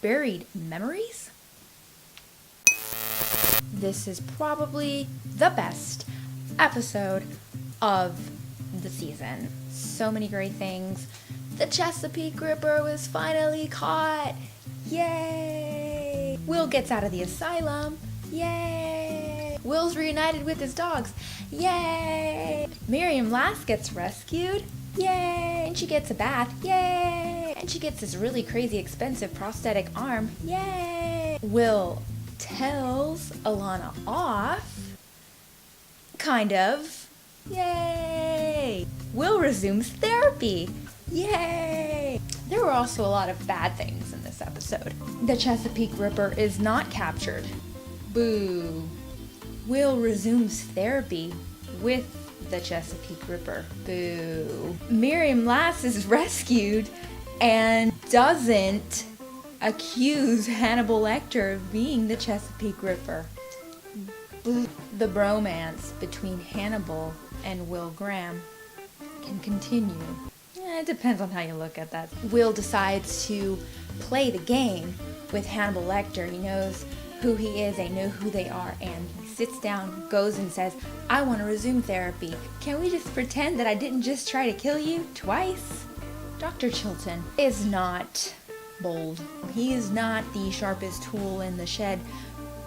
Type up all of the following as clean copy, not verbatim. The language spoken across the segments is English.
Buried memories? This is probably the best episode of the season. So many great things. The Chesapeake Ripper was finally caught. Yay! Will gets out of the asylum. Yay! Will's reunited with his dogs. Yay! Miriam Lass gets rescued. Yay! And she gets a bath. Yay! And she gets this really crazy expensive prosthetic arm. Yay! Will tells Alana off. Kind of. Yay! Will resumes therapy. Yay! There were also a lot of bad things in this episode. The Chesapeake Ripper is not captured. Boo. Will resumes therapy with the Chesapeake Ripper. Boo. Miriam Lass is rescued and doesn't accuse Hannibal Lecter of being the Chesapeake Ripper. Boo. The bromance between Hannibal and Will Graham can continue. It depends on how you look at that. Will decides to play the game with Hannibal Lecter. He knows who he is, they know who they are, and he sits down, goes and says, I want to resume therapy. Can we just pretend that I didn't just try to kill you twice? Dr. Chilton is not bold. He is not the sharpest tool in the shed,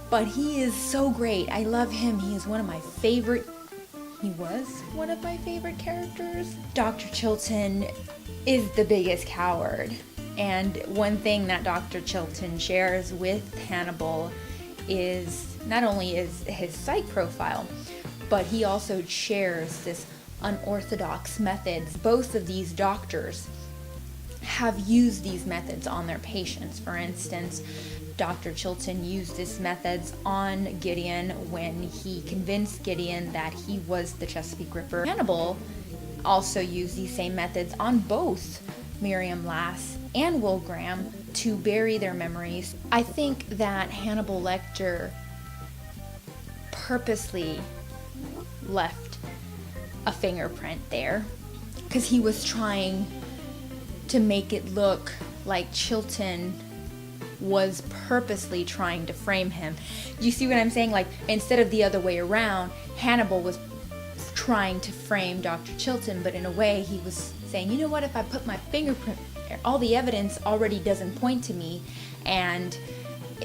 but he is so great. I love him. He was one of my favorite characters. Dr. Chilton is the biggest coward. And one thing that Dr. Chilton shares with Hannibal is not only is his psych profile, but he also shares this unorthodox methods. Both of these doctors have used these methods on their patients. For instance, Dr. Chilton used these methods on Gideon when he convinced Gideon that he was the Chesapeake Ripper. Hannibal also used these same methods on both Miriam Lass and Will Graham to bury their memories. I think that Hannibal Lecter purposely left a fingerprint there because he was trying to make it look like Chilton was purposely trying to frame him. You see what I'm saying? Like, instead of the other way around, Hannibal was trying to frame Dr. Chilton, but in a way he was saying, you know what, if I put my fingerprint there, all the evidence already doesn't point to me, and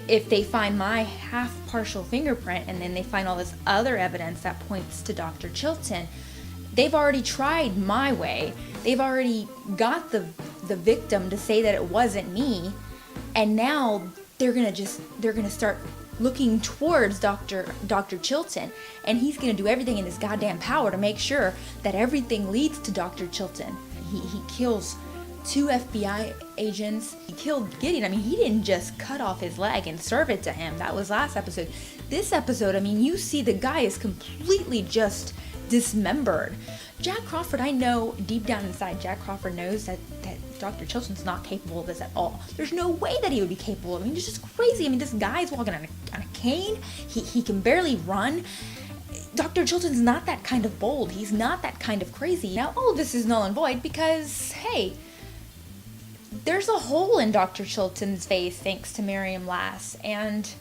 if they find my half partial fingerprint and then they find all this other evidence that points to Dr. Chilton, they've already tried my way. They've already got the victim to say that it wasn't me, and now they're gonna start looking towards Dr. Chilton, and he's gonna do everything in his goddamn power to make sure that everything leads to Dr. Chilton. He kills 2 FBI agents. He killed Gideon. I mean, he didn't just cut off his leg and serve it to him. That was last episode. This episode, I mean, you see the guy is completely just dismembered. Jack Crawford, I know deep down inside, Jack Crawford knows that Dr. Chilton's not capable of this at all. There's no way that he would be capable. I mean, it's just crazy. I mean, this guy's walking on a cane. He can barely run. Dr. Chilton's not that kind of bold. He's not that kind of crazy. Now, all of this is null and void because, hey, there's a hole in Dr. Chilton's face thanks to Miriam Lass, and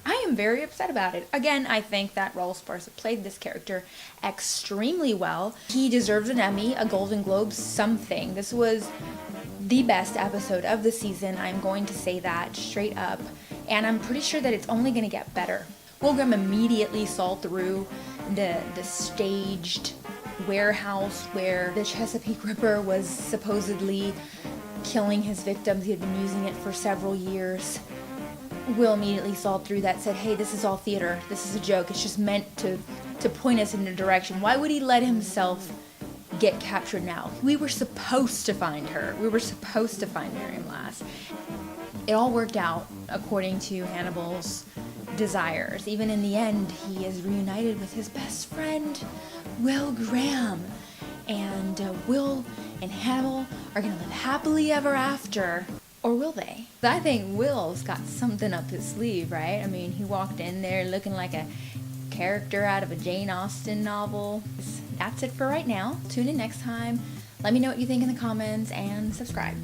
I am very upset about it. Again, I think that Raul Esparza played this character extremely well. He deserves an Emmy, a Golden Globe, something. This was the best episode of the season. I'm going to say that straight up. And I'm pretty sure that it's only going to get better. Will Graham immediately saw through the staged warehouse where the Chesapeake Ripper was supposedly killing his victims. He had been using it for several years. Will immediately saw through that, said, hey, this is all theater. This is a joke. It's just meant to point us in a direction. Why would he let himself get captured now? We were supposed to find her. We were supposed to find Miriam Lass. It all worked out according to Hannibal's desires. Even in the end, he is reunited with his best friend, Will Graham. And Will and Hannibal are going to live happily ever after. Or will they? I think Will's got something up his sleeve, right? I mean, he walked in there looking like a character out of a Jane Austen novel. That's it for right now. Tune in next time. Let me know what you think in the comments and subscribe.